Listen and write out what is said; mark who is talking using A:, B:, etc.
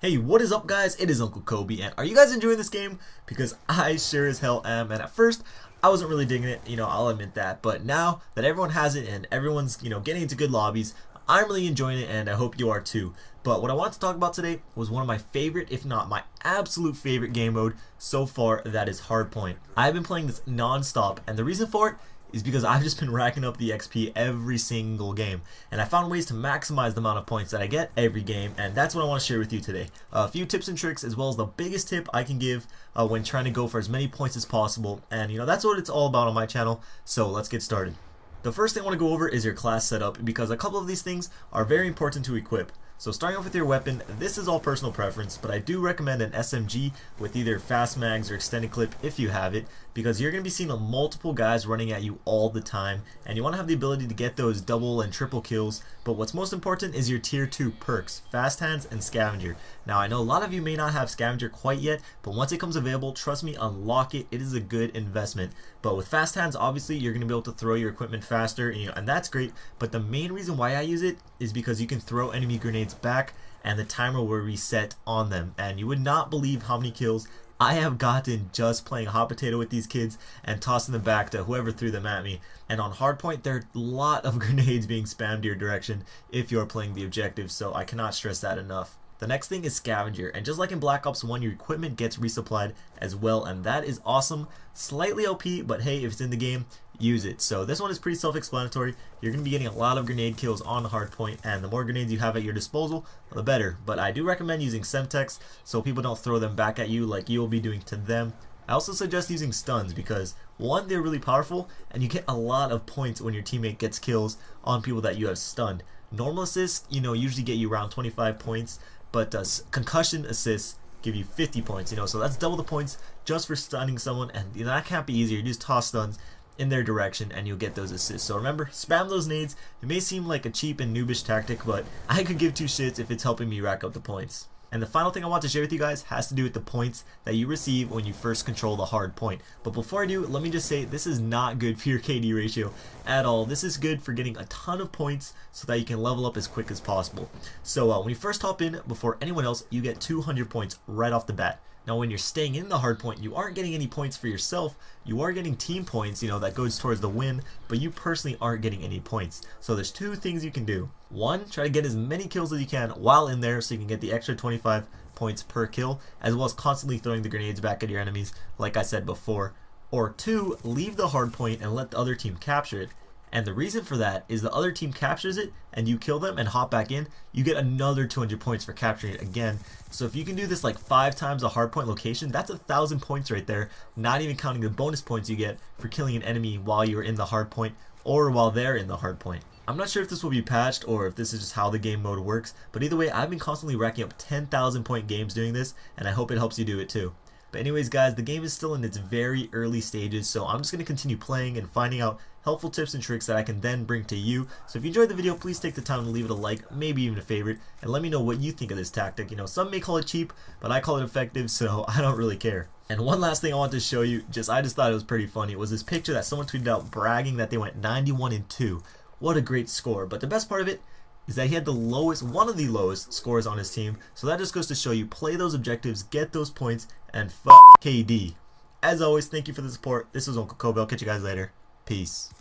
A: Hey, what is up guys? It is Uncle Kobe, and are you guys enjoying this game? Because I sure as hell am, and at first, I wasn't really digging it, I'll admit that, but now that everyone has it and everyone's, getting into good lobbies, I'm really enjoying it, and I hope you are too. But what I wanted to talk about today was one of my favorite, if not my absolute favorite game mode so far, that is Hardpoint. I've been playing this non-stop, and the reason for it is because I've just been racking up the XP every single game, and I found ways to maximize the amount of points that I get every game, and that's what I want to share with you today. A few tips and tricks, as well as the biggest tip I can give when trying to go for as many points as possible, and that's what it's all about on my channel, so let's get started. The first thing I want to go over is your class setup, because a couple of these things are very important to equip. So starting off with your weapon, this is all personal preference, but I do recommend an SMG with either fast mags or extended clip if you have it, because you're going to be seeing multiple guys running at you all the time, and you want to have the ability to get those double and triple kills. But what's most important is your tier 2 perks, fast hands and scavenger. Now I know a lot of you may not have scavenger quite yet, but once it comes available, trust me, unlock it. It is a good investment. But with fast hands, obviously you're going to be able to throw your equipment faster, and that's great, but the main reason why I use it is because you can throw enemy grenades back and the timer will reset on them, and you would not believe how many kills I have gotten just playing hot potato with these kids and tossing them back to whoever threw them at me. And on Hardpoint, there are a lot of grenades being spammed your direction if you're playing the objective, so I cannot stress that enough. The next thing is scavenger, and just like in Black Ops 1, your equipment gets resupplied as well, and that is awesome. Slightly OP, but hey, if it's in the game, use it. So this one is pretty self-explanatory. You're going to be getting a lot of grenade kills on Hardpoint, and the more grenades you have at your disposal, the better. But I do recommend using Semtex so people don't throw them back at you like you'll be doing to them. I also suggest using stuns because, one, they're really powerful, and you get a lot of points when your teammate gets kills on people that you have stunned. Normal assists, usually get you around 25 points, but concussion assists give you 50 points, so that's double the points just for stunning someone, and that can't be easier. You just toss stuns in their direction and you'll get those assists. So remember, spam those nades. It may seem like a cheap and noobish tactic, but I could give two shits if it's helping me rack up the points. And the final thing I want to share with you guys has to do with the points that you receive when you first control the hard point. But before I do, let me just say this is not good for your KD ratio at all. This is good for getting a ton of points so that you can level up as quick as possible. So when you first hop in before anyone else, you get 200 points right off the bat. Now when you're staying in the hard point, you aren't getting any points for yourself. You are getting team points, that goes towards the win, but you personally aren't getting any points. So there's two things you can do. One, try to get as many kills as you can while in there so you can get the extra 25 points per kill, as well as constantly throwing the grenades back at your enemies like I said before. Or two, leave the hard point and let the other team capture it. And the reason for that is the other team captures it and you kill them and hop back in, you get another 200 points for capturing it again. So if you can do this like 5 times a hardpoint location, that's 1,000 points right there, not even counting the bonus points you get for killing an enemy while you're in the hardpoint or while they're in the hardpoint. I'm not sure if this will be patched or if this is just how the game mode works, but either way, I've been constantly racking up 10,000 point games doing this, and I hope it helps you do it too. But anyways guys, the game is still in its very early stages, so I'm just going to continue playing and finding out helpful tips and tricks that I can then bring to you. So if you enjoyed the video, please take the time to leave it a like, maybe even a favorite, and let me know what you think of this tactic. Some may call it cheap, but I call it effective, so I don't really care. And one last thing I want to show you, I just thought it was pretty funny, was this picture that someone tweeted out bragging that they went 91-2. What a great score. But the best part of it is that he had one of the lowest scores on his team, so that just goes to show you, play those objectives, get those points, and f KD. As always, thank you for the support. This was Uncle Kobe. I'll catch you guys later. Peace.